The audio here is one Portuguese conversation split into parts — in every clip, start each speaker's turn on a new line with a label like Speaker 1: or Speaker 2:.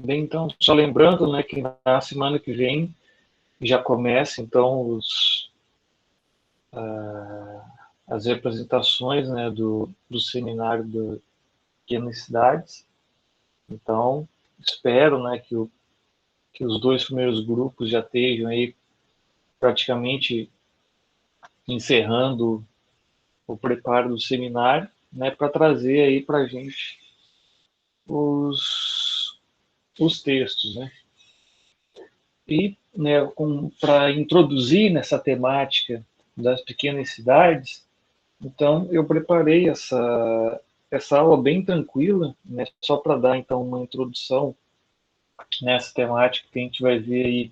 Speaker 1: Bem, então, só lembrando, né, que na semana que vem já começa, então, as representações, né, do seminário do Pequenas Cidades. Então, espero, né, que os dois primeiros grupos já estejam aí praticamente encerrando o preparo do seminário, né, para trazer aí para a gente os, os textos, né? E, né, para introduzir nessa temática das pequenas cidades, então eu preparei essa aula bem tranquila, né, só para dar então uma introdução nessa temática que a gente vai ver aí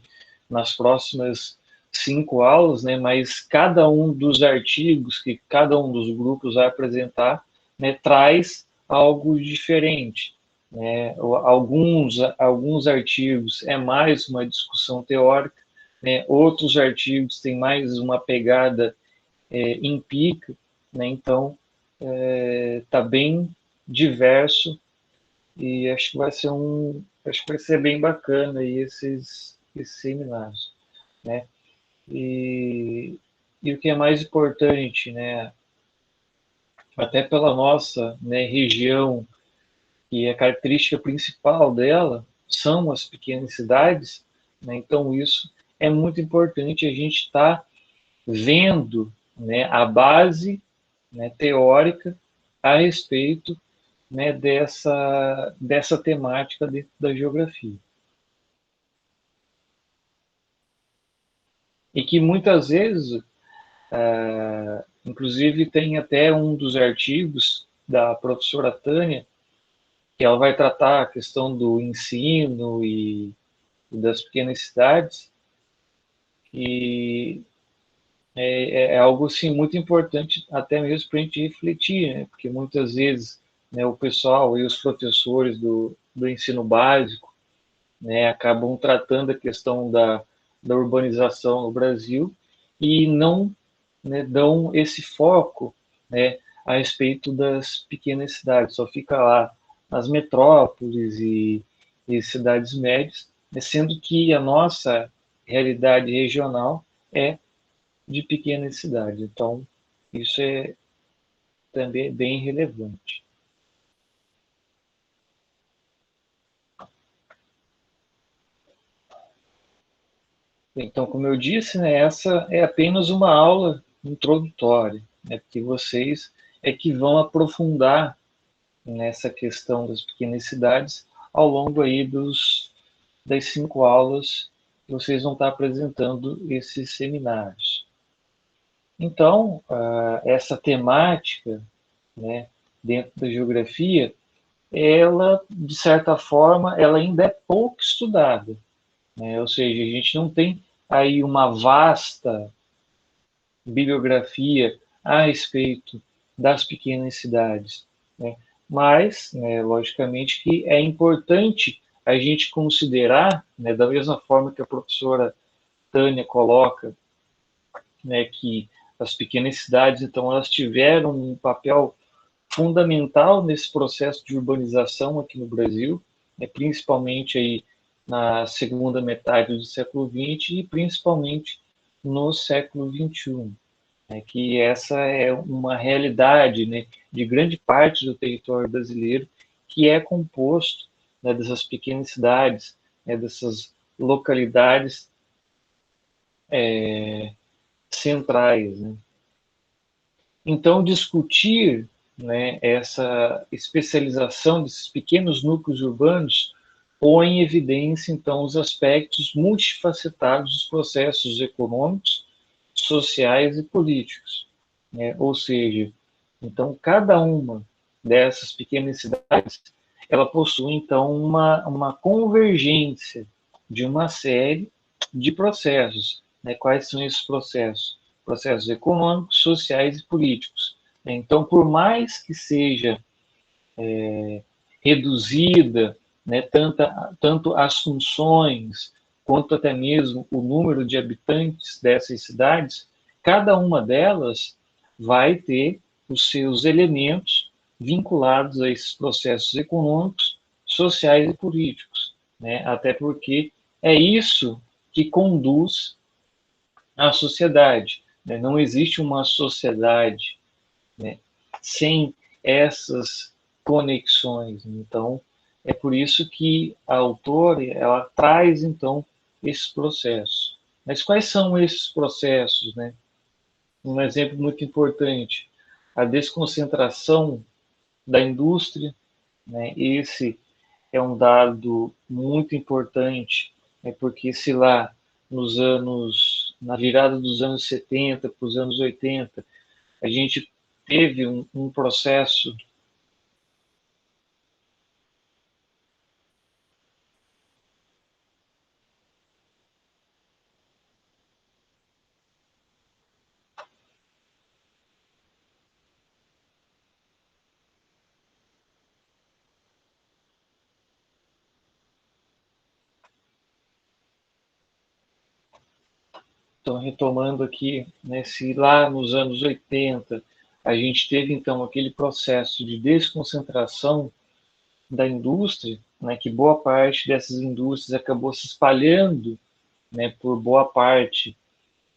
Speaker 1: nas próximas 5 aulas, né, mas cada um dos artigos que cada um dos grupos vai apresentar, né, traz algo diferente. Né? Alguns artigos é mais uma discussão teórica, né? Outros artigos têm mais uma pegada empírica, né? Então está bem diverso e acho que vai ser bem bacana aí esses seminários, né? E o que é mais importante, né? Até pela nossa, né, região, que a característica principal dela são as pequenas cidades, né? Então isso é muito importante a gente estar vendo, né, a base, né, teórica a respeito, né, dessa temática dentro da geografia. E que muitas vezes, inclusive tem até um dos artigos da professora Tânia, que ela vai tratar a questão do ensino e das pequenas cidades, e é algo assim, muito importante até mesmo para a gente refletir, né? Porque muitas vezes, né, o pessoal e os professores do ensino básico, né, acabam tratando a questão da urbanização no Brasil e não, né, dão esse foco, né, a respeito das pequenas cidades, só fica lá nas metrópoles e cidades médias, né, sendo que a nossa realidade regional é de pequenas cidades. Então, isso é também bem relevante. Então, como eu disse, né, essa é apenas uma aula introdutória, né, porque vocês é que vão aprofundar nessa questão das pequenas cidades ao longo aí das 5 aulas que vocês vão estar apresentando esses seminários. Então, essa temática, né, dentro da geografia, ela, de certa forma, ela ainda é pouco estudada, né? Ou seja, a gente não tem aí uma vasta bibliografia a respeito das pequenas cidades, né? Mas, né, logicamente que é importante a gente considerar, né, da mesma forma que a professora Tânia coloca, né, que as pequenas cidades, então, elas tiveram um papel fundamental nesse processo de urbanização aqui no Brasil, né, principalmente aí na segunda metade do século XX e principalmente no século XXI, né, que essa é uma realidade, né, de grande parte do território brasileiro que é composto, né, dessas pequenas cidades, né, dessas localidades centrais. Né? Então, discutir, né, essa especialização desses pequenos núcleos urbanos põe em evidência, então, os aspectos multifacetados dos processos econômicos, sociais e políticos. Né? Ou seja, então, cada uma dessas pequenas cidades, ela possui, então, uma convergência de uma série de processos. Né? Quais são esses processos? Processos econômicos, sociais e políticos. Então, por mais que seja reduzida, né, tanto as funções quanto até mesmo o número de habitantes dessas cidades, cada uma delas vai ter os seus elementos vinculados a esses processos econômicos, sociais e políticos. né? Até porque é isso que conduz à sociedade, né? Não existe uma sociedade, né, sem essas conexões. Então, é por isso que a autora ela traz então esses processos. Mas quais são esses processos, né? Um exemplo muito importante, a desconcentração da indústria, né? Esse é um dado muito importante, né? Porque se lá na virada dos anos 70 para os anos 80, a gente teve um processo. Então, retomando aqui, né, se lá nos anos 80 a gente teve então aquele processo de desconcentração da indústria, né, que boa parte dessas indústrias acabou se espalhando, né, por uma parte,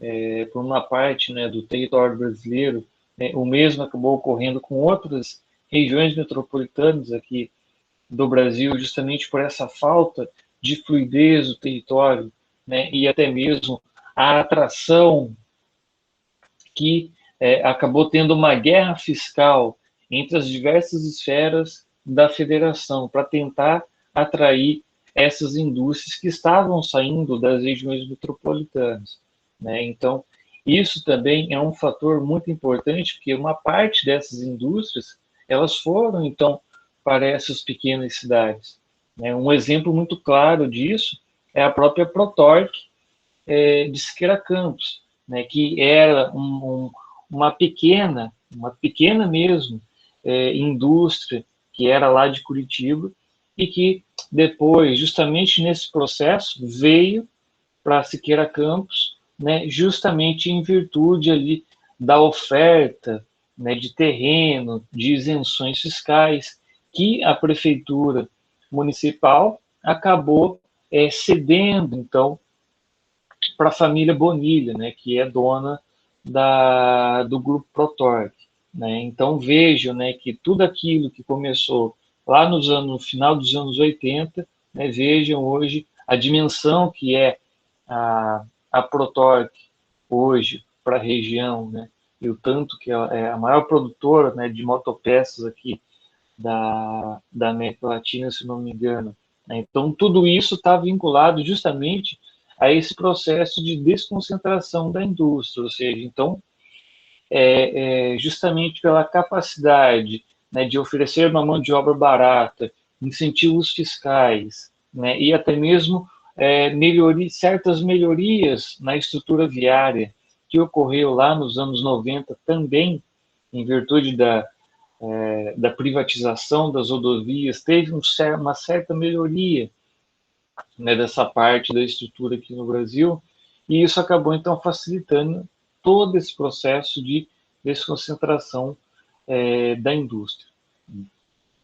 Speaker 1: né, do território brasileiro, né, o mesmo acabou ocorrendo com outras regiões metropolitanas aqui do Brasil, justamente por essa falta de fluidez do território, né, e até mesmo a atração que acabou tendo uma guerra fiscal entre as diversas esferas da federação para tentar atrair essas indústrias que estavam saindo das regiões metropolitanas, né? Então, isso também é um fator muito importante, porque uma parte dessas indústrias, elas foram, então, para essas pequenas cidades, né? Um exemplo muito claro disso é a própria Protorque, de Siqueira Campos, né, que era uma pequena mesmo, indústria que era lá de Curitiba e que depois, justamente nesse processo, veio para Siqueira Campos, né, justamente em virtude ali da oferta, né, de terreno, de isenções fiscais que a prefeitura municipal acabou cedendo, então, para a família Bonilha, né, que é dona do grupo Protorque, né? Então vejam, né, que tudo aquilo que começou lá no final dos anos 80, né, vejam hoje a dimensão que é a Protorque hoje para a região, né, e o tanto que é a maior produtora, né, de motopeças aqui da América Latina, se não me engano. Então, tudo isso está vinculado justamente a esse processo de desconcentração da indústria, ou seja, então, justamente pela capacidade, né, de oferecer uma mão de obra barata, incentivos fiscais, né, e até mesmo certas melhorias na estrutura viária, que ocorreu lá nos anos 90 também, em virtude da privatização das rodovias, teve uma certa melhoria, né, dessa parte da estrutura aqui no Brasil, e isso acabou, então, facilitando todo esse processo de desconcentração da indústria.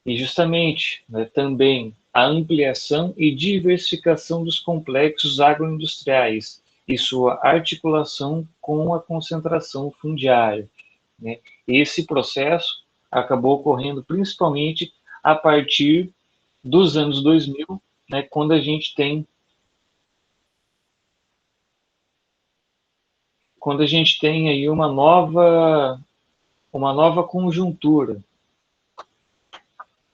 Speaker 1: E, justamente, né, também a ampliação e diversificação dos complexos agroindustriais e sua articulação com a concentração fundiária, né? Esse processo acabou ocorrendo principalmente a partir dos anos 2000, né, quando a gente tem aí uma nova conjuntura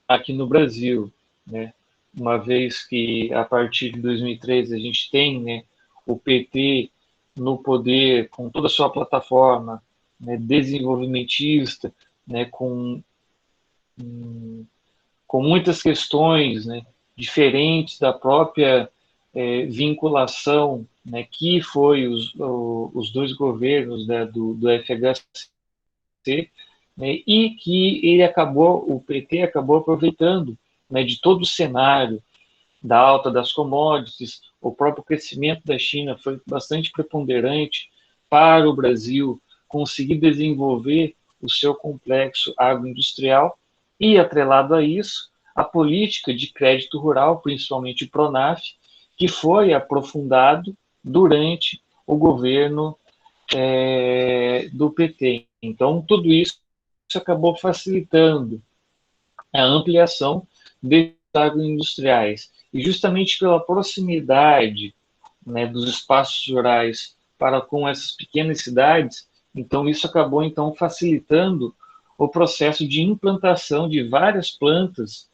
Speaker 1: aqui no Brasil, né? Uma vez que a partir de 2013 a gente tem, né, o PT no poder com toda a sua plataforma, né, desenvolvimentista, né, com muitas questões, né, diferentes da própria vinculação, né, que foi os dois governos, né, do FHC, né, e que o PT acabou aproveitando, né, de todo o cenário da alta das commodities, o próprio crescimento da China foi bastante preponderante para o Brasil conseguir desenvolver o seu complexo agroindustrial e, atrelado a isso, a política de crédito rural, principalmente o Pronaf, que foi aprofundado durante o governo do PT. Então, tudo isso acabou facilitando a ampliação desses agroindustriais. E justamente pela proximidade, né, dos espaços rurais para com essas pequenas cidades, então isso acabou então facilitando o processo de implantação de várias plantas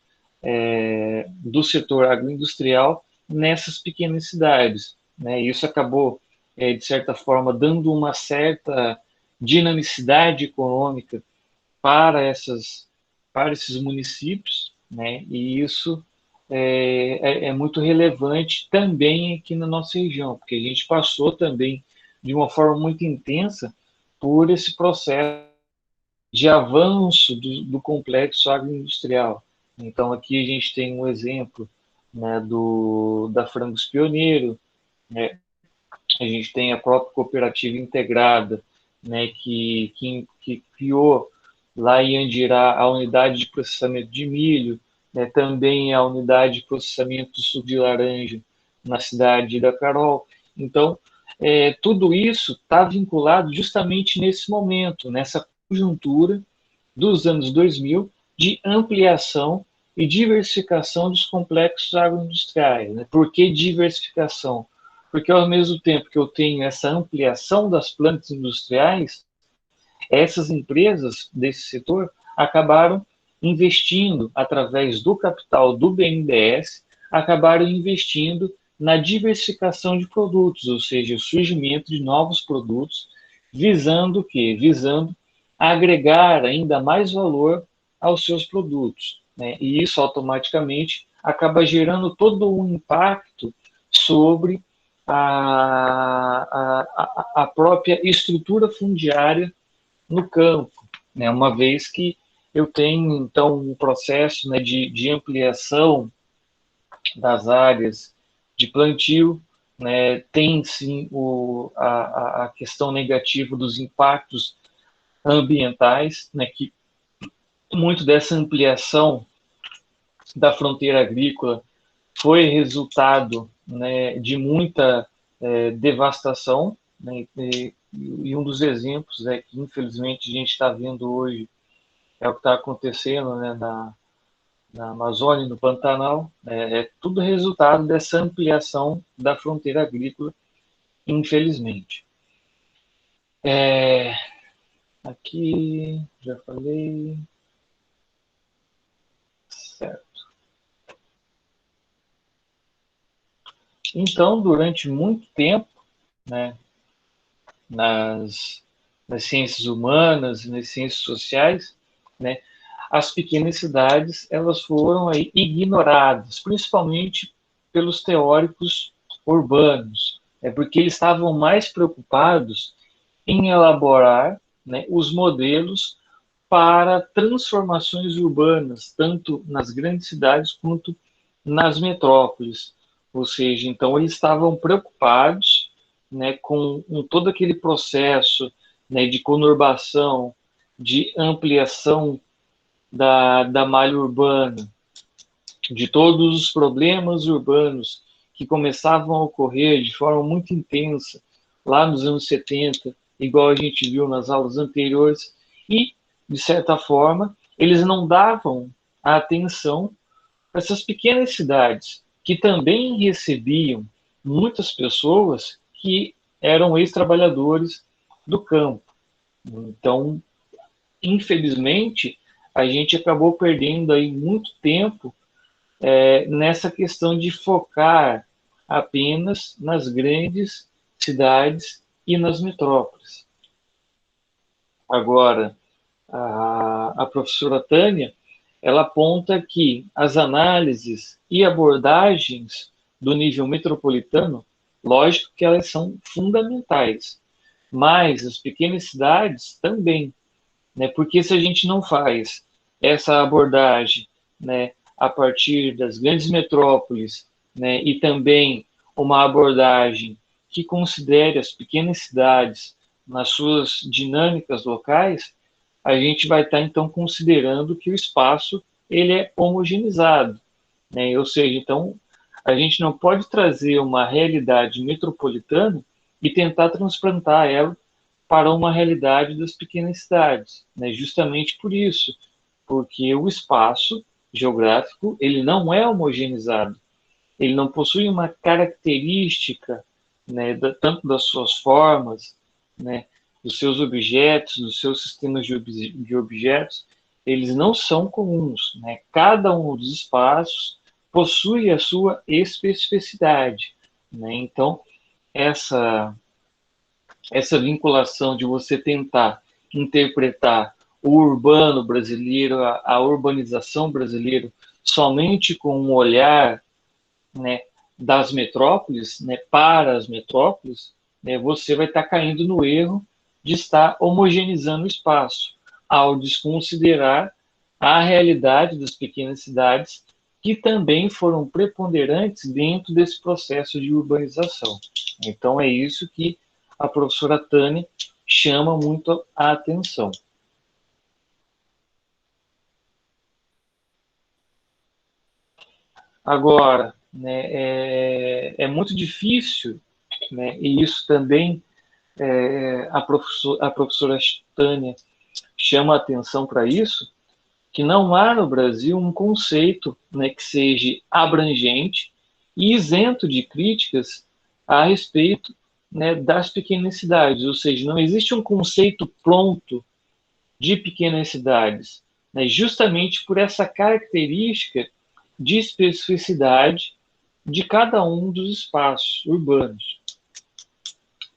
Speaker 1: do setor agroindustrial nessas pequenas cidades, né? Isso acabou, de certa forma, dando uma certa dinamicidade econômica para esses municípios, né? E isso é muito relevante também aqui na nossa região, porque a gente passou também de uma forma muito intensa por esse processo de avanço do complexo agroindustrial. Então, aqui a gente tem um exemplo, né, da Frangos Pioneiro, né, a gente tem a própria cooperativa integrada, né, que criou lá em Andirá a unidade de processamento de milho, né, também a unidade de processamento do suco de laranja na cidade da Carol. Então, tudo isso está vinculado justamente nesse momento, nessa conjuntura dos anos 2000 de ampliação e diversificação dos complexos agroindustriais. Né? Por que diversificação? Porque ao mesmo tempo que eu tenho essa ampliação das plantas industriais, essas empresas desse setor acabaram investindo através do capital do BNDES, acabaram investindo na diversificação de produtos, ou seja, o surgimento de novos produtos, visando o quê? Visando agregar ainda mais valor aos seus produtos, né? E isso automaticamente acaba gerando todo um impacto sobre a própria estrutura fundiária no campo, né? Uma vez que eu tenho, então, um processo, né, de ampliação das áreas de plantio, né? Tem, sim, a questão negativa dos impactos ambientais, né, que muito dessa ampliação da fronteira agrícola foi resultado, né, de muita devastação, né, e um dos exemplos que infelizmente a gente está vendo hoje é o que está acontecendo, né, na Amazônia, no Pantanal, é tudo resultado dessa ampliação da fronteira agrícola, infelizmente. Aqui, já falei, certo. Então, durante muito tempo, né, nas, nas ciências humanas, nas ciências sociais, né, as pequenas cidades elas foram aí ignoradas, principalmente pelos teóricos urbanos, porque eles estavam mais preocupados em elaborar, né, os modelos para transformações urbanas, tanto nas grandes cidades quanto nas metrópoles. Ou seja, então eles estavam preocupados, né, com todo aquele processo, né, de conurbação, de ampliação da malha urbana, de todos os problemas urbanos que começavam a ocorrer de forma muito intensa lá nos anos 70, igual a gente viu nas aulas anteriores, e, de certa forma, eles não davam a atenção para essas pequenas cidades, que também recebiam muitas pessoas que eram ex-trabalhadores do campo. Então, infelizmente, a gente acabou perdendo aí muito tempo nessa questão de focar apenas nas grandes cidades e nas metrópoles. Agora, a professora Tânia, ela aponta que as análises e abordagens do nível metropolitano, lógico que elas são fundamentais, mas as pequenas cidades também, né? Porque se a gente não faz essa abordagem, né, a partir das grandes metrópoles, né, e também uma abordagem que considere as pequenas cidades nas suas dinâmicas locais, a gente vai estar então considerando que o espaço ele é homogeneizado, né? Ou seja, então, a gente não pode trazer uma realidade metropolitana e tentar transplantar ela para uma realidade das pequenas cidades, né? Justamente por isso, porque o espaço geográfico ele não é homogeneizado, ele não possui uma característica, né, tanto das suas formas, né, dos seus objetos, dos seus sistemas de objetos, eles não são comuns, né? Cada um dos espaços possui a sua especificidade, né? Então, essa essa vinculação de você tentar interpretar o urbano brasileiro, a urbanização brasileira, somente com um olhar, né, das metrópoles, né, para as metrópoles, né, você vai estar caindo no erro de estar homogeneizando o espaço, ao desconsiderar a realidade das pequenas cidades, que também foram preponderantes dentro desse processo de urbanização. Então, é isso que a professora Tânia chama muito a atenção. Agora, né, é muito difícil, né, e isso também a professora Tânia chama a atenção para isso, que não há no Brasil um conceito, né, que seja abrangente e isento de críticas a respeito, né, das pequenas cidades, ou seja, não existe um conceito pronto de pequenas cidades, né, justamente por essa característica de especificidade de cada um dos espaços urbanos.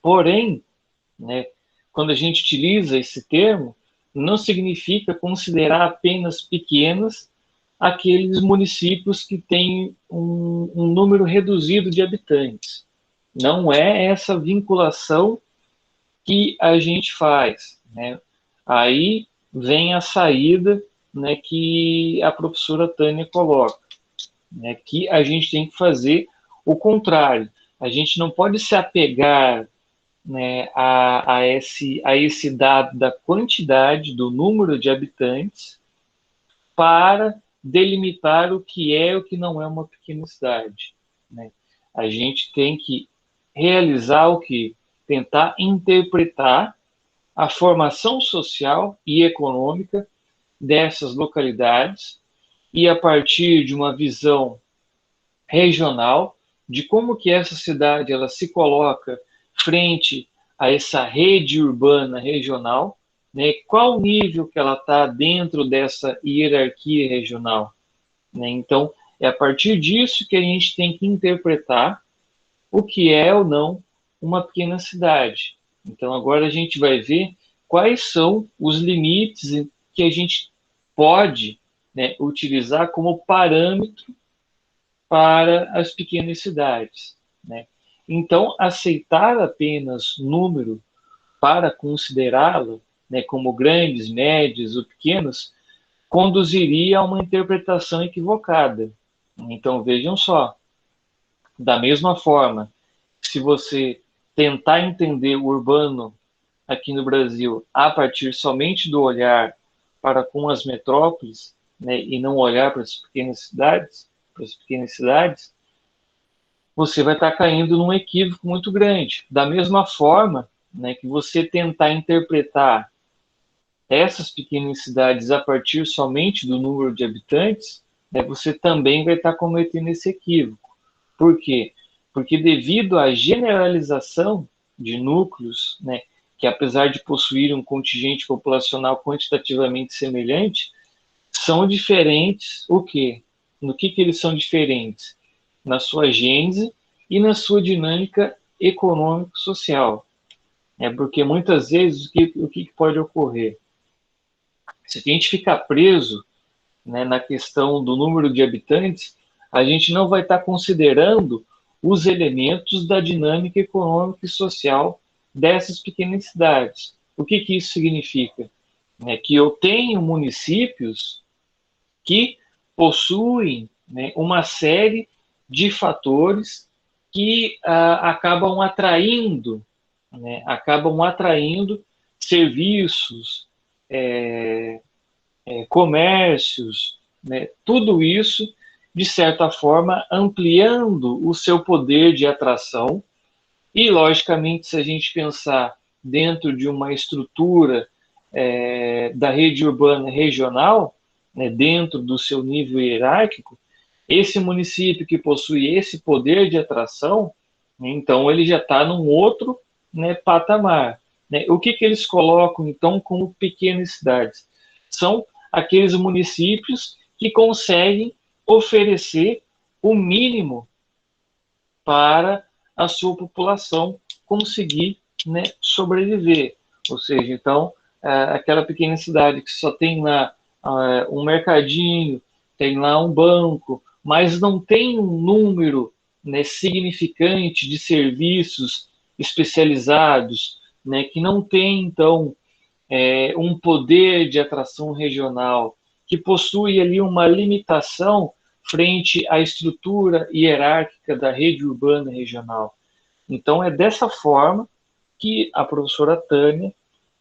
Speaker 1: Porém, né, quando a gente utiliza esse termo, não significa considerar apenas pequenas aqueles municípios que têm um número reduzido de habitantes. Não é essa vinculação que a gente faz, né? Aí vem a saída, né, que a professora Tânia coloca, né, que a gente tem que fazer o contrário. A gente não pode se apegar, né, a esse dado da quantidade, do número de habitantes, para delimitar o que é e o que não é uma pequena cidade, né? A gente tem que realizar o que? Tentar interpretar a formação social e econômica dessas localidades e, a partir de uma visão regional de como que essa cidade ela se coloca frente a essa rede urbana regional, né? Qual o nível que ela está dentro dessa hierarquia regional, né? Então, é a partir disso que a gente tem que interpretar o que é ou não uma pequena cidade. Então, agora a gente vai ver quais são os limites que a gente pode, né, utilizar como parâmetro para as pequenas cidades, né? Então, aceitar apenas número para considerá-lo, né, como grandes, médios ou pequenos, conduziria a uma interpretação equivocada. Então, vejam só, da mesma forma, se você tentar entender o urbano aqui no Brasil a partir somente do olhar para com as metrópoles, né, e não olhar para as pequenas cidades, você vai estar caindo num equívoco muito grande. Da mesma forma, né, que você tentar interpretar essas pequenas cidades a partir somente do número de habitantes, né, você também vai estar cometendo esse equívoco. Por quê? Porque devido à generalização de núcleos, né, que apesar de possuir um contingente populacional quantitativamente semelhante, são diferentes o quê? No que eles são diferentes? Na sua gênese e na sua dinâmica econômico-social. É porque muitas vezes o que pode ocorrer? Se a gente ficar preso, né, na questão do número de habitantes, a gente não vai estar considerando os elementos da dinâmica econômica e social dessas pequenas cidades. O que isso significa? É que eu tenho municípios que possuem, né, uma série de fatores que acabam atraindo serviços, comércios, né, tudo isso, de certa forma, ampliando o seu poder de atração. E, logicamente, se a gente pensar dentro de uma estrutura da rede urbana regional, né, dentro do seu nível hierárquico, esse município que possui esse poder de atração, né, então ele já está num outro, né, patamar. Né? O que eles colocam, então, como pequenas cidades? São aqueles municípios que conseguem oferecer o mínimo para a sua população conseguir, né, sobreviver. Ou seja, então, aquela pequena cidade que só tem lá um mercadinho, tem lá um banco, mas não tem um número, né, significante de serviços especializados, né, que não tem, então, um poder de atração regional, que possui ali uma limitação frente à estrutura hierárquica da rede urbana regional. Então, é dessa forma que a professora Tânia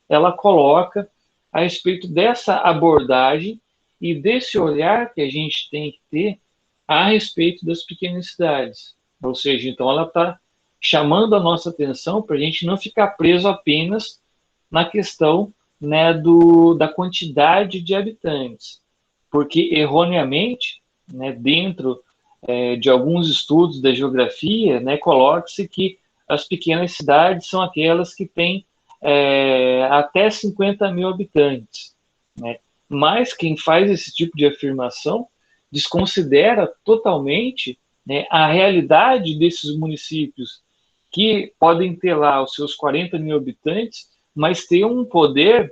Speaker 1: ela coloca a respeito dessa abordagem e desse olhar que a gente tem que ter a respeito das pequenas cidades. Ou seja, então ela está chamando a nossa atenção para a gente não ficar preso apenas na questão, né, da quantidade de habitantes, porque erroneamente, né, dentro de alguns estudos da geografia, né, coloca-se que as pequenas cidades são aquelas que têm até 50 mil habitantes. Né? Mas quem faz esse tipo de afirmação desconsidera totalmente, né, a realidade desses municípios que podem ter lá os seus 40 mil habitantes, mas ter um poder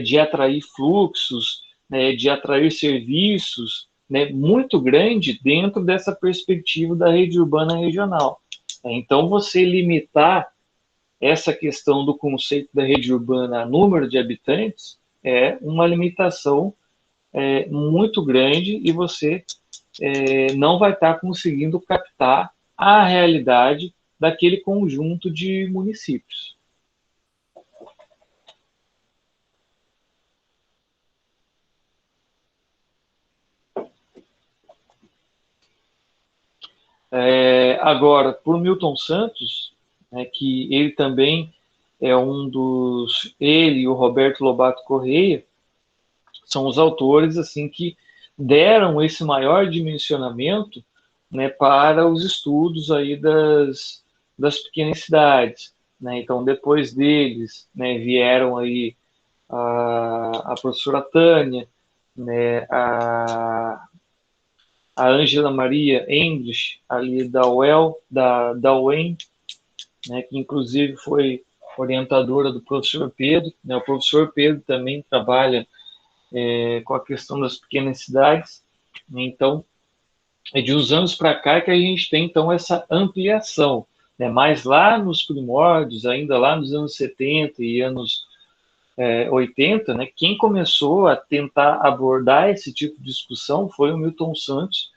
Speaker 1: de atrair fluxos, né, de atrair serviços, né, muito grande dentro dessa perspectiva da rede urbana regional. Então, você limitar essa questão do conceito da rede urbana a número de habitantes é uma limitação muito grande e você não vai estar conseguindo captar a realidade daquele conjunto de municípios. Agora, por Milton Santos, né, que ele também é um dos, ele e o Roberto Lobato Correia são os autores assim que deram esse maior dimensionamento, né, para os estudos aí das pequenas cidades. Né? Então, depois deles, né, vieram aí a professora Tânia, né, a Ângela Maria Endres, ali da UEM, né, que inclusive foi orientadora do professor Pedro. Né, o professor Pedro também trabalha com a questão das pequenas cidades. Né, então, é de uns anos para cá que a gente tem, então, essa ampliação. Né, mas lá nos primórdios, ainda lá nos anos 70 e anos 80, né, quem começou a tentar abordar esse tipo de discussão foi o Milton Santos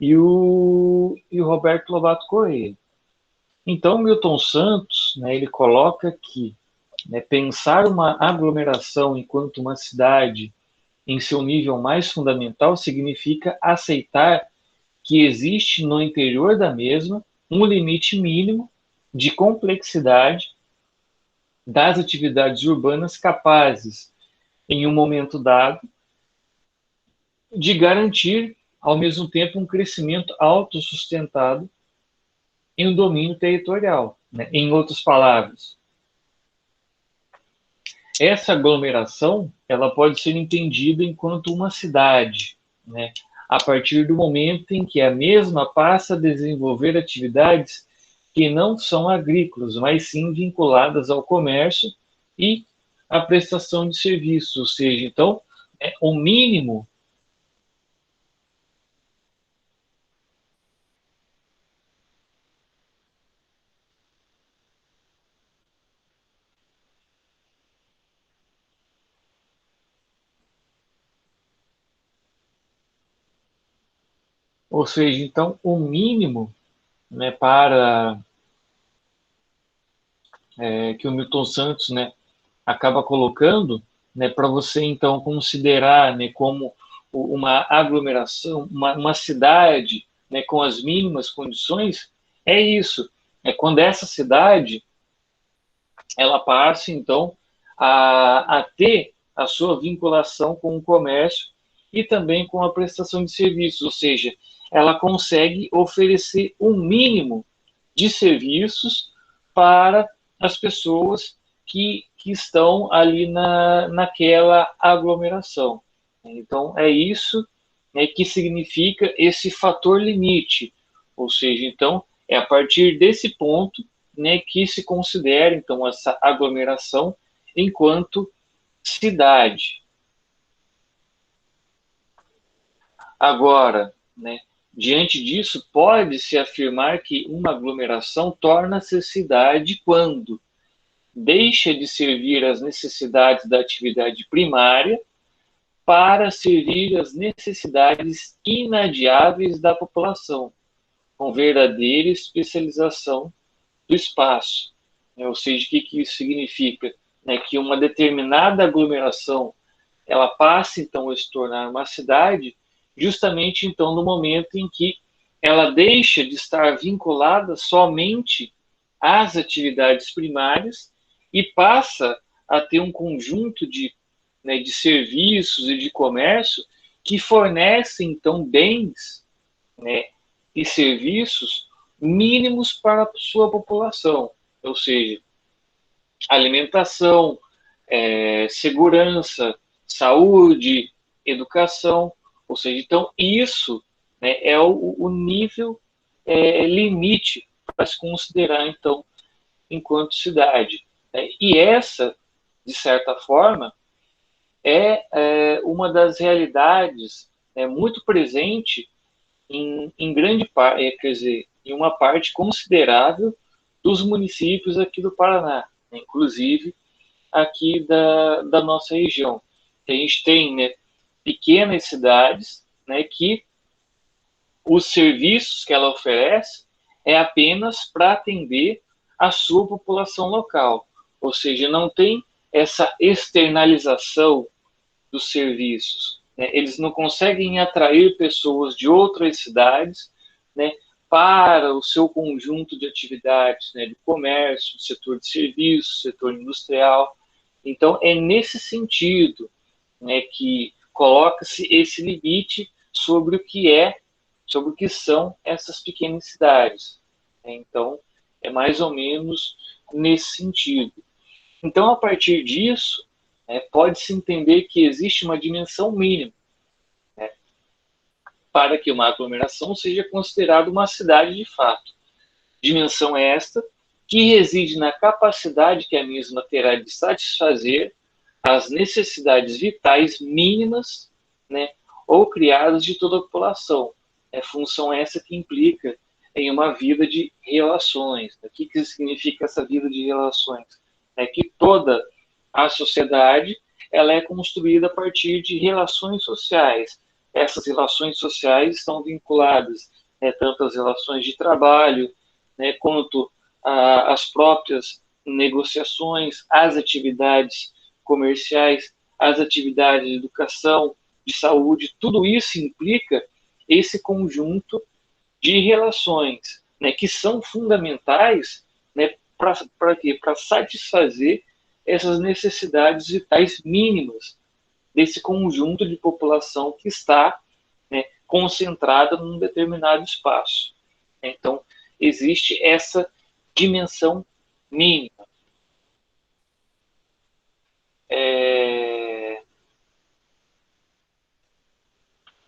Speaker 1: e o Roberto Lobato Correia. Então, Milton Santos, né, ele coloca que, né, pensar uma aglomeração enquanto uma cidade em seu nível mais fundamental significa aceitar que existe no interior da mesma um limite mínimo de complexidade das atividades urbanas capazes, em um momento dado, de garantir, ao mesmo tempo, um crescimento autossustentado em um domínio territorial. Né? Em outras palavras, essa aglomeração ela pode ser entendida enquanto uma cidade, né? A partir do momento em que a mesma passa a desenvolver atividades que não são agrícolas, mas sim vinculadas ao comércio e à prestação de serviços, ou seja, então, o mínimo. Ou seja, então, o mínimo, né, para que o Milton Santos, né, acaba colocando, né, para você então considerar, né, como uma aglomeração, uma cidade, né, com as mínimas condições, é isso. É quando essa cidade ela passa, então, a ter a sua vinculação com o comércio e também com a prestação de serviços, ou seja, ela consegue oferecer um mínimo de serviços para as pessoas que estão ali naquela aglomeração. Então, é isso, né, que significa esse fator limite, ou seja, então, é a partir desse ponto, né, que se considera, então, essa aglomeração enquanto cidade. Agora, né, diante disso, pode-se afirmar que uma aglomeração torna-se cidade quando deixa de servir às necessidades da atividade primária para servir às necessidades inadiáveis da população, com verdadeira especialização do espaço. Ou seja, o que isso significa? Que uma determinada aglomeração ela passa, então, a se tornar uma cidade justamente, então, no momento em que ela deixa de estar vinculada somente às atividades primárias e passa a ter um conjunto de serviços e de comércio que fornecem, então, bens, né, e serviços mínimos para a sua população, ou seja, alimentação, segurança, saúde, educação, ou seja, então isso, né, é o nível limite para se considerar, então, enquanto cidade. Né? E essa, de certa forma, é uma das realidades muito presente em grande parte, quer dizer, em uma parte considerável dos municípios aqui do Paraná, né? Inclusive aqui da nossa região. A gente tem, né, pequenas cidades, né, que os serviços que ela oferece é apenas para atender a sua população local, ou seja, não tem essa externalização dos serviços. Né? Eles não conseguem atrair pessoas de outras cidades, né, para o seu conjunto de atividades, né, de comércio, do setor de serviços, setor industrial. Então, é nesse sentido, né, que coloca-se esse limite sobre sobre o que são essas pequenas cidades. Então, é mais ou menos nesse sentido. Então, a partir disso, pode-se entender que existe uma dimensão mínima, né, para que uma aglomeração seja considerada uma cidade de fato. Dimensão esta que reside na capacidade que a mesma terá de satisfazer as necessidades vitais mínimas, né, ou criadas de toda a população. É função essa que implica em uma vida de relações. O que significa essa vida de relações? É que toda a sociedade ela é construída a partir de relações sociais. Essas relações sociais estão vinculadas, tanto às relações de trabalho, quanto às próprias negociações, às atividades comerciais, às atividades de educação, de saúde. Tudo isso implica esse conjunto de relações, né, que são fundamentais, né, para quê? Para satisfazer essas necessidades vitais mínimas desse conjunto de população que está, né, concentrada num determinado espaço. Então, existe essa dimensão mínima.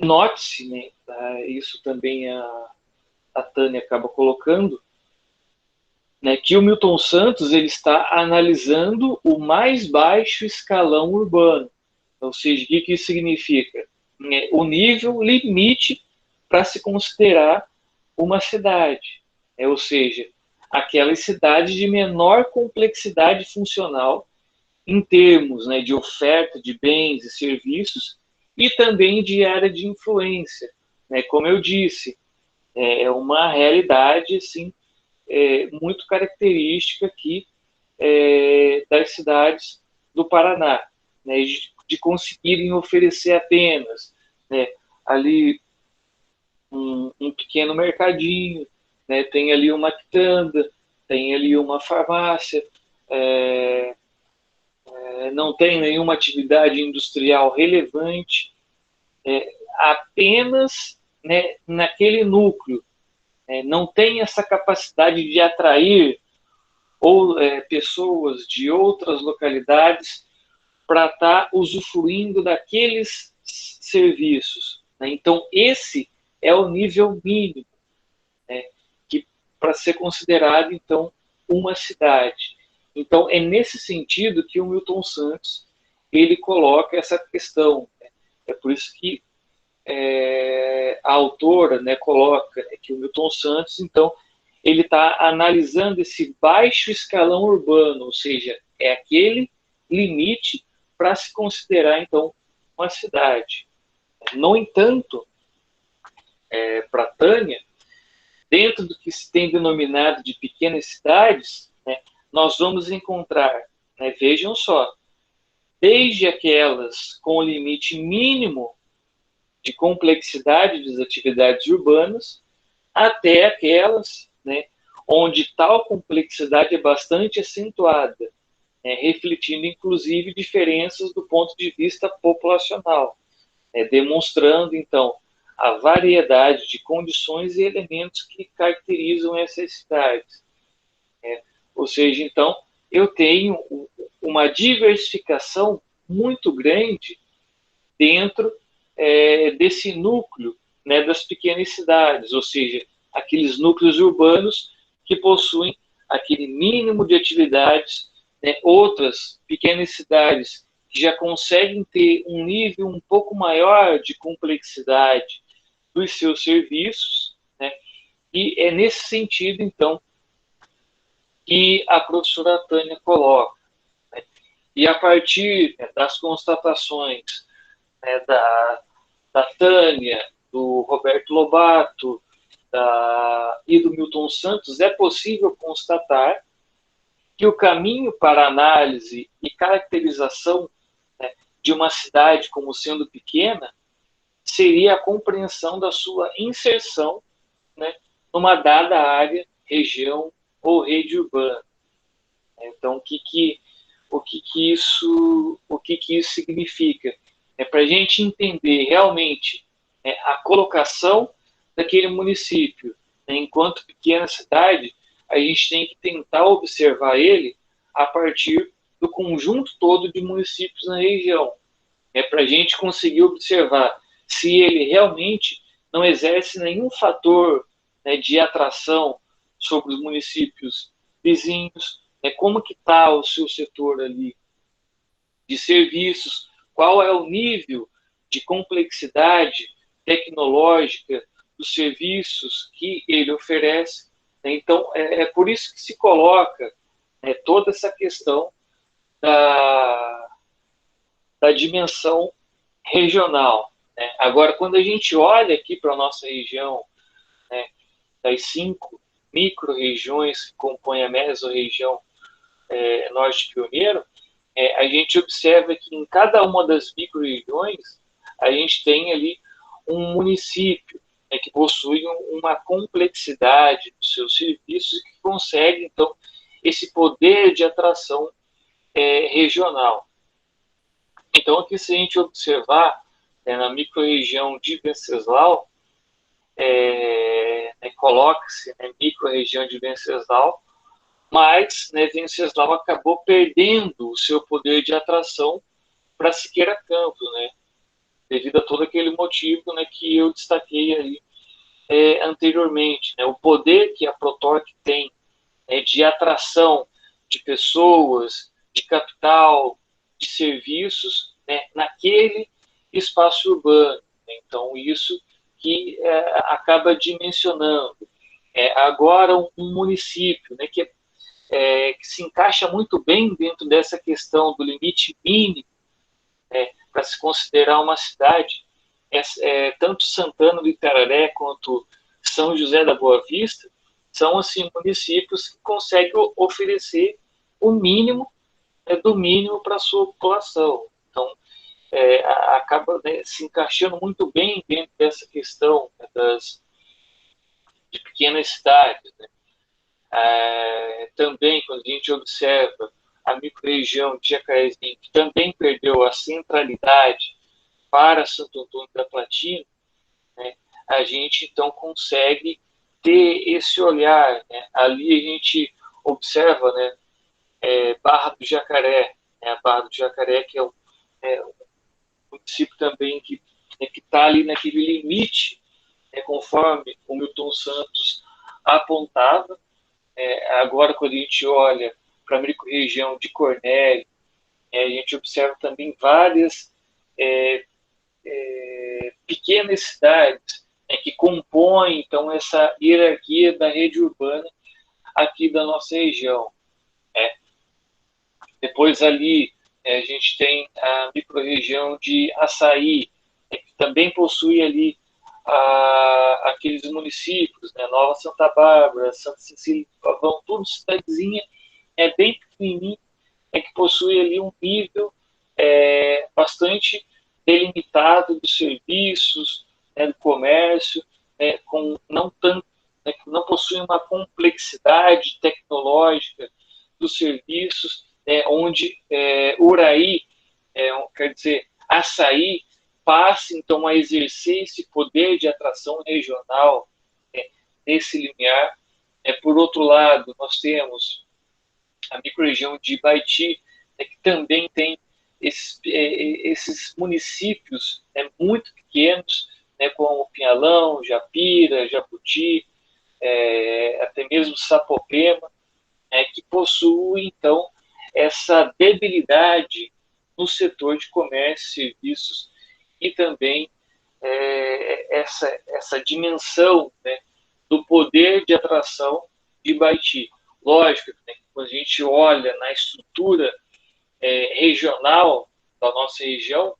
Speaker 1: Note-se, né, isso também a Tânia acaba colocando, né, que o Milton Santos ele está analisando o mais baixo escalão urbano. Ou seja, o que isso significa? O nível limite para se considerar uma cidade. Ou seja, aquelas cidades de menor complexidade funcional em termos, né, de oferta de bens e serviços e também de área de influência. Né? Como eu disse, é uma realidade assim, muito característica aqui das cidades do Paraná, né, de conseguirem oferecer apenas né, ali um pequeno mercadinho, né, tem ali uma quitanda, tem ali uma farmácia, é, não tem nenhuma atividade industrial relevante, apenas, né, naquele núcleo, não tem essa capacidade de atrair ou pessoas de outras localidades para estar usufruindo daqueles serviços, né? Então, esse é o nível mínimo, né, que para ser considerado, então, uma cidade. Então, é nesse sentido que o Milton Santos ele coloca essa questão. Né? É por isso que a autora, né, coloca que o Milton Santos, então, ele está analisando esse baixo escalão urbano, ou seja, é aquele limite para se considerar, então, uma cidade. No entanto, para Tânia, dentro do que se tem denominado de pequenas cidades, né, nós vamos encontrar, né, vejam só, desde aquelas com o limite mínimo de complexidade das atividades urbanas, até aquelas, né, onde tal complexidade é bastante acentuada, né, refletindo inclusive diferenças do ponto de vista populacional, né, demonstrando então a variedade de condições e elementos que caracterizam essas cidades. Né? Ou seja, então, eu tenho uma diversificação muito grande dentro desse núcleo, né, das pequenas cidades, ou seja, aqueles núcleos urbanos que possuem aquele mínimo de atividades, né, outras pequenas cidades que já conseguem ter um nível um pouco maior de complexidade dos seus serviços, né, e é nesse sentido, então, que a professora Tânia coloca. Né, e a partir, né, das constatações, né, da Tânia, do Roberto Lobato e do Milton Santos, é possível constatar que o caminho para análise e caracterização, né, de uma cidade como sendo pequena seria a compreensão da sua inserção, né, numa dada área, região ou rede urbana. Então, o que isso significa? É para a gente entender realmente, a colocação daquele município, né, enquanto pequena cidade, a gente tem que tentar observar ele a partir do conjunto todo de municípios na região. É para a gente conseguir observar se ele realmente não exerce nenhum fator, né, de atração sobre os municípios vizinhos, né, como que está o seu setor ali de serviços, qual é o nível de complexidade tecnológica dos serviços que ele oferece. Então, é por isso que se coloca, né, toda essa questão da, da dimensão regional. Né? Agora, quando a gente olha aqui para a nossa região, né, das 5 micro-regiões que compõem a mesorregião norte pioneiro, a gente observa que em cada uma das micro-regiões a gente tem ali um município, né, que possui uma complexidade dos seus serviços e que consegue, então, esse poder de atração regional. Então, aqui, se a gente observar, na micro-região de Venceslau, coloca-se, né, micro-região de Venceslau, mas, né, Venceslau acabou perdendo o seu poder de atração para Siqueira Campos, né, devido a todo aquele motivo, né, que eu destaquei aí anteriormente. Né, o poder que a Protorque tem, né, de atração de pessoas, de capital, de serviços, né, naquele espaço urbano. Então, isso que acaba dimensionando. Agora, um município, né, que se encaixa muito bem dentro dessa questão do limite mínimo, para se considerar uma cidade, tanto Santana do Itararé quanto São José da Boa Vista são assim municípios que conseguem oferecer o mínimo, do mínimo para a sua população. Então, acaba, né, se encaixando muito bem dentro dessa questão, né, de pequenas cidades, né? Também, quando a gente observa a microrregião de Jacarezinho, que também perdeu a centralidade para Santo Antônio da Platina, né, a gente então consegue ter esse olhar, né? Ali a gente observa, né, Barra do Jacaré, né, a Barra do Jacaré, que um município também que está ali naquele limite, né, conforme o Milton Santos apontava. Agora, quando a gente olha para a microrregião de Cornélio, a gente observa também várias pequenas cidades, né, que compõem, então, essa hierarquia da rede urbana aqui da nossa região. Né? Depois ali a gente tem a microrregião de Açaí, que também possui ali aqueles municípios, né? Nova Santa Bárbara, Santa Cecília do Pavão, tudo cidadezinha, bem pequenininha, que possui ali um nível bastante delimitado dos serviços, né, do comércio, com não tanto, que não possui uma complexidade tecnológica dos serviços, onde Uraí, quer dizer, Açaí, passe então a exercer esse poder de atração regional, nesse limiar. Por outro lado, nós temos a microrregião de Baiti, que também tem esses municípios muito pequenos, como Pinhalão, Japira, Japuti, até mesmo Sapopema, que possuem, então, essa debilidade no setor de comércio e serviços e também essa dimensão, né, do poder de atração de Baiti. Lógico, né, quando a gente olha na estrutura regional da nossa região,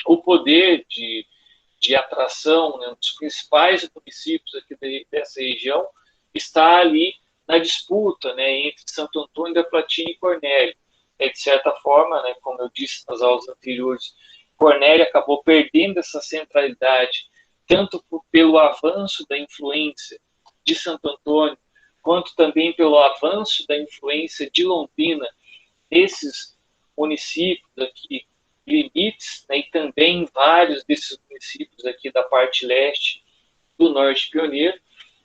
Speaker 1: o poder de atração, né, dos principais municípios aqui dessa região está ali na disputa, né, entre Santo Antônio da Platina e Cornélio. De certa forma, né, como eu disse nas aulas anteriores, Cornélio acabou perdendo essa centralidade, tanto pelo avanço da influência de Santo Antônio, quanto também pelo avanço da influência de Londrina nesses municípios aqui limites, né, e também vários desses municípios aqui da parte leste do Norte Pioneiro.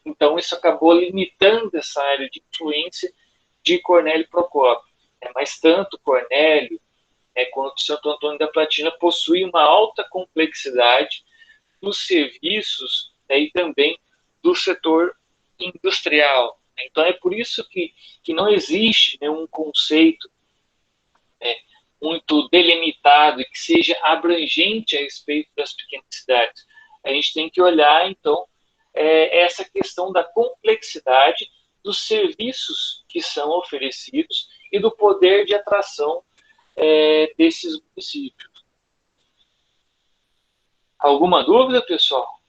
Speaker 1: Então, isso acabou limitando essa área de influência de Cornélio Procópio. Mas tanto Cornélio quanto Santo Antônio da Platina possuem uma alta complexidade dos serviços, e também do setor industrial. Então, é por isso que não existe, né, um conceito muito delimitado e que seja abrangente a respeito das pequenas cidades. A gente tem que olhar, então, essa questão da complexidade dos serviços que são oferecidos e do poder de atração desses municípios. Alguma dúvida, pessoal?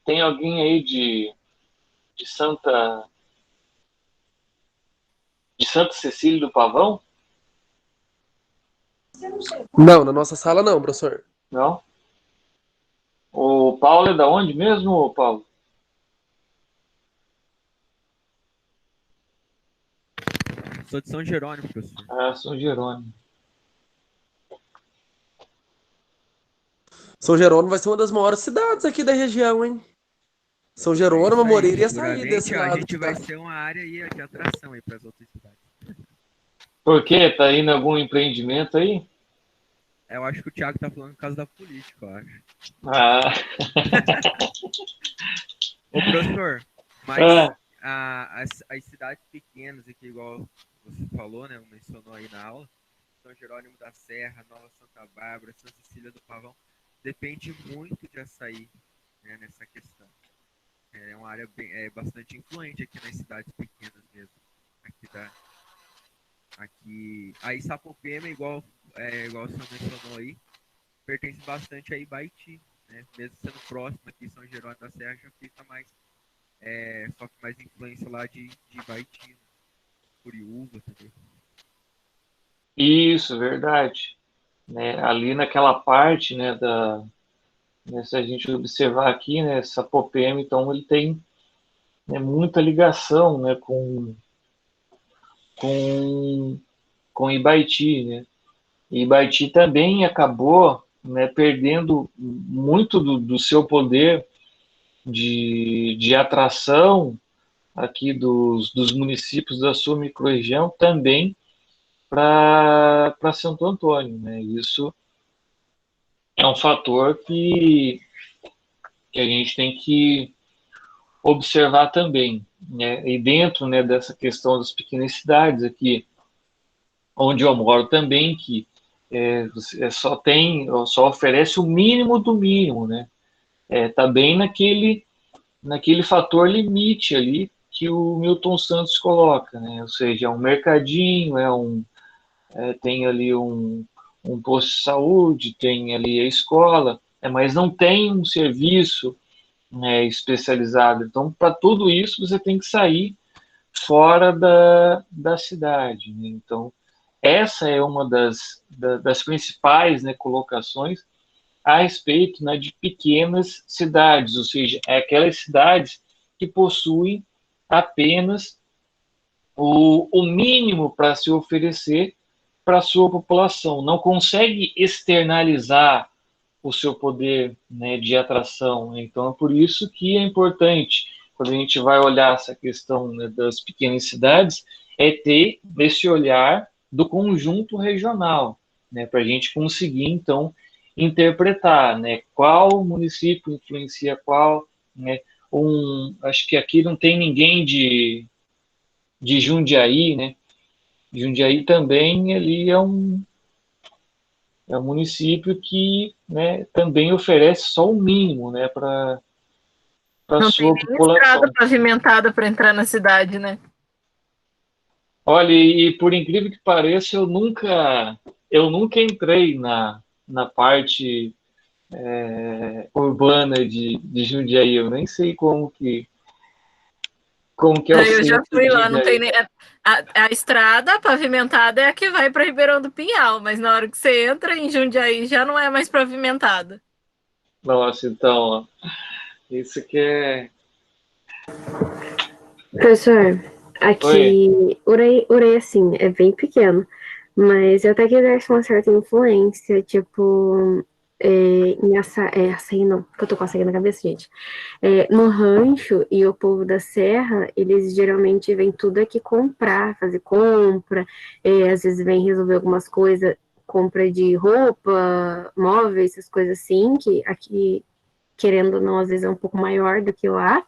Speaker 1: Tem alguém aí de Santa Cecília do Pavão?
Speaker 2: Não, na nossa sala não, professor.
Speaker 1: Não? O Paulo é da onde mesmo, Paulo?
Speaker 3: Sou de São Jerônimo, professor.
Speaker 1: São Jerônimo.
Speaker 2: São Jerônimo vai ser uma das maiores cidades aqui da região, hein? São
Speaker 3: É
Speaker 2: Jerônimo,
Speaker 3: isso aí.
Speaker 2: Moreira ia sair desse
Speaker 3: Futuramente a
Speaker 2: lado
Speaker 3: gente
Speaker 2: de
Speaker 3: vai
Speaker 2: cá.
Speaker 3: ser uma área aí de atração aí para as outras cidades.
Speaker 1: Por quê? Tá indo algum empreendimento aí?
Speaker 3: Eu acho que o Thiago tá falando por causa da política, eu acho.
Speaker 1: Ah,
Speaker 3: Ô, professor, mas
Speaker 1: ah,
Speaker 3: as cidades pequenas aqui, igual você falou, né? Mencionou aí na aula, São Jerônimo da Serra, Nova Santa Bárbara, Santa Cecília do Pavão, depende muito de Açaí, né, nessa questão. É uma área bastante influente aqui nas cidades pequenas mesmo. Aqui aí Sapopema, igual igual você mencionou aí, pertence bastante a Ibaiti, né? Mesmo sendo próximo aqui, São Jerônimo da Serra já fica mais, sofre mais influência lá de Ibaiti, né? Curiúva também.
Speaker 1: Isso, verdade. Né, ali naquela parte, né, se a gente observar aqui, né, Sapopema, então ele tem, né, muita ligação, né, com, com Ibaiti, né? E Ibaiti também acabou, né, perdendo muito do seu poder de atração aqui dos municípios da sua microrregião também para Santo Antônio, né? Isso é um fator que a gente tem que observar também, né? E dentro, né, dessa questão das pequenas cidades aqui, onde eu moro também, que só oferece o mínimo do mínimo, né? Tá bem naquele fator limite ali que o Milton Santos coloca, né? Ou seja, é um mercadinho, tem ali um posto de saúde, tem ali a escola, mas não tem um serviço, né, especializado. Então, para tudo isso, você tem que sair fora da cidade, né? Então, essa é uma das principais, né, colocações a respeito, né, de pequenas cidades, ou seja, aquelas cidades que possuem apenas o mínimo para se oferecer para a sua população, não consegue externalizar o seu poder, né, de atração. Então, é por isso que é importante, quando a gente vai olhar essa questão, né, das pequenas cidades, ter esse olhar do conjunto regional, né, para a gente conseguir, então, interpretar, né, qual município influencia qual, né, acho que aqui não tem ninguém de Jundiaí, né? Jundiaí também ele é um município que, né, também oferece só o mínimo, né, para a
Speaker 4: Não tem
Speaker 1: sua
Speaker 4: nem estrada
Speaker 1: população.
Speaker 4: pavimentada para entrar na cidade, né?
Speaker 1: Olha, e por incrível que pareça, eu nunca entrei na parte urbana de Jundiaí. Eu nem sei como que é o
Speaker 4: Eu já
Speaker 1: centro
Speaker 4: fui
Speaker 1: de
Speaker 4: lá, não tem
Speaker 1: Jundiaí.
Speaker 4: nem. A estrada pavimentada é a que vai para Ribeirão do Pinhal, mas na hora que você entra em Jundiaí já não é mais pavimentada.
Speaker 1: Nossa, então, ó, isso que é.
Speaker 5: Professor,
Speaker 1: Oi.
Speaker 5: aqui, Urei, assim, é bem pequeno, mas eu até que exerce uma certa influência, tipo, açaí não, porque eu tô com açaí na cabeça, gente. No rancho e o povo da serra, eles geralmente vêm tudo aqui comprar, fazer compra, às vezes vem resolver algumas coisas, compra de roupa, móveis, essas coisas assim, que aqui, querendo ou não, às vezes é um pouco maior do que lá.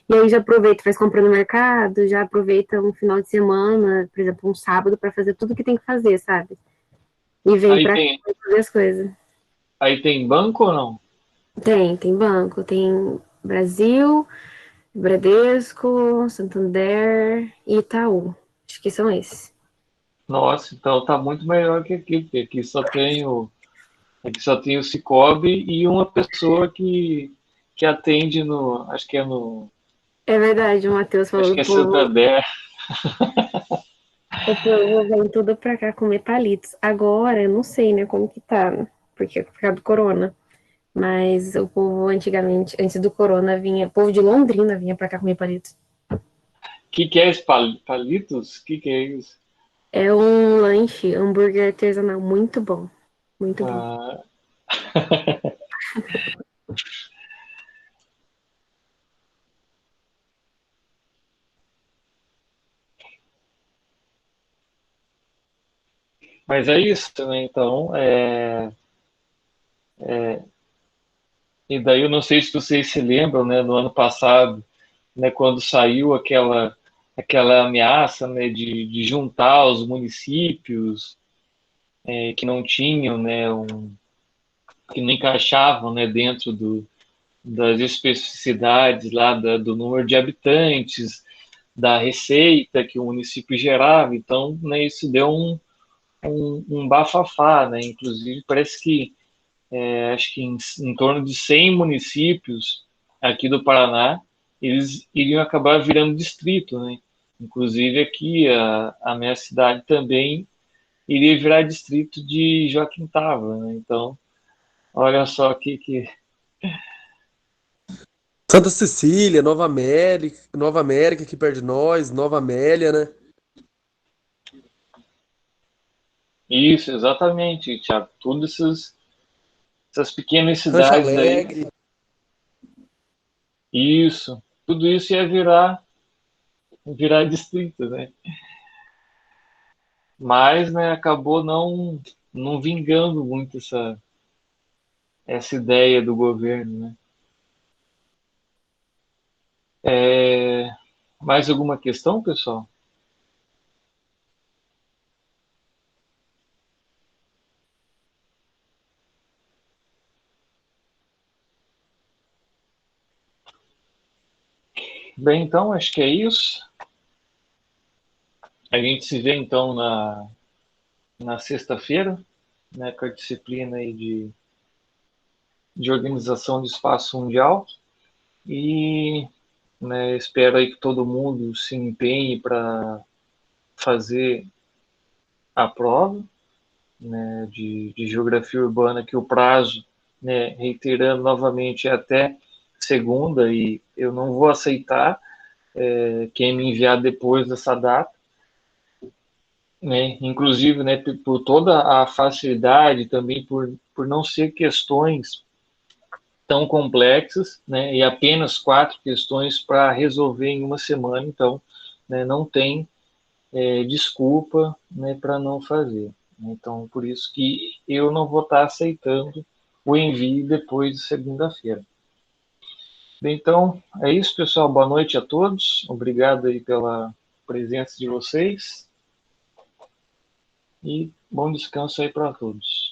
Speaker 5: E aí já aproveita, faz compra no mercado, já aproveita um final de semana, por exemplo, um sábado, para fazer tudo que tem que fazer, sabe? E vem
Speaker 1: Aí
Speaker 5: pra cá
Speaker 1: tem,
Speaker 5: fazer as coisas.
Speaker 1: aí tem banco ou não?
Speaker 5: Tem banco, tem Brasil, Bradesco, Santander e Itaú. Acho que são esses.
Speaker 1: Nossa, então tá muito melhor que aqui, porque aqui só tem o Cicobi e uma pessoa que atende acho que é
Speaker 5: É verdade, o Matheus
Speaker 1: acho
Speaker 5: falou
Speaker 1: que
Speaker 5: que
Speaker 1: é Santander.
Speaker 5: o povo vem tudo pra cá comer palitos. Agora, eu não sei, né, como que tá, né? Porque por causa do corona. Mas o povo antigamente, antes do corona, vinha, o povo de Londrina vinha pra cá comer palitos.
Speaker 1: Que é esse palitos? Que é isso?
Speaker 5: É um lanche, hambúrguer artesanal muito bom. Muito bom.
Speaker 1: Ah, mas é isso, né? Então, e daí eu não sei se vocês se lembram, né, no ano passado, né, quando saiu aquela ameaça, né, de juntar os municípios que não tinham, né, que não encaixavam, né, dentro das especificidades lá do número de habitantes, da receita que o município gerava. Então, né, isso deu um bafafá, né? Inclusive, parece que, acho que em torno de 100 municípios aqui do Paraná, eles iriam acabar virando distrito, né? Inclusive aqui, a minha cidade também iria virar distrito de Joaquim Távora, né? Então, olha só que...
Speaker 2: Santa Cecília, Nova América aqui perto de nós, Nova Amélia, né?
Speaker 1: Isso, exatamente, Thiago. Todas essas pequenas
Speaker 2: Rancho
Speaker 1: cidades aí,
Speaker 2: Alegre.
Speaker 1: isso, tudo isso ia virar distrito, né? Mas, né, acabou não vingando muito essa ideia do governo, né? Mais alguma questão, pessoal? Bem, então, acho que é isso. A gente se vê, então, na sexta-feira, né, com a disciplina aí de organização de espaço mundial. E, né, espero aí que todo mundo se empenhe para fazer a prova, né, de geografia urbana, que o prazo, né, reiterando novamente, é até segunda, e eu não vou aceitar quem me enviar depois dessa data, né, inclusive, né, por toda a facilidade, também por não ser questões tão complexas, né, e apenas 4 questões para resolver em uma semana, então, né, não tem desculpa, né, para não fazer. Então, por isso que eu não vou estar aceitando o envio depois de segunda-feira. Então, é isso, pessoal. Boa noite a todos. Obrigado aí pela presença de vocês. E bom descanso aí para todos.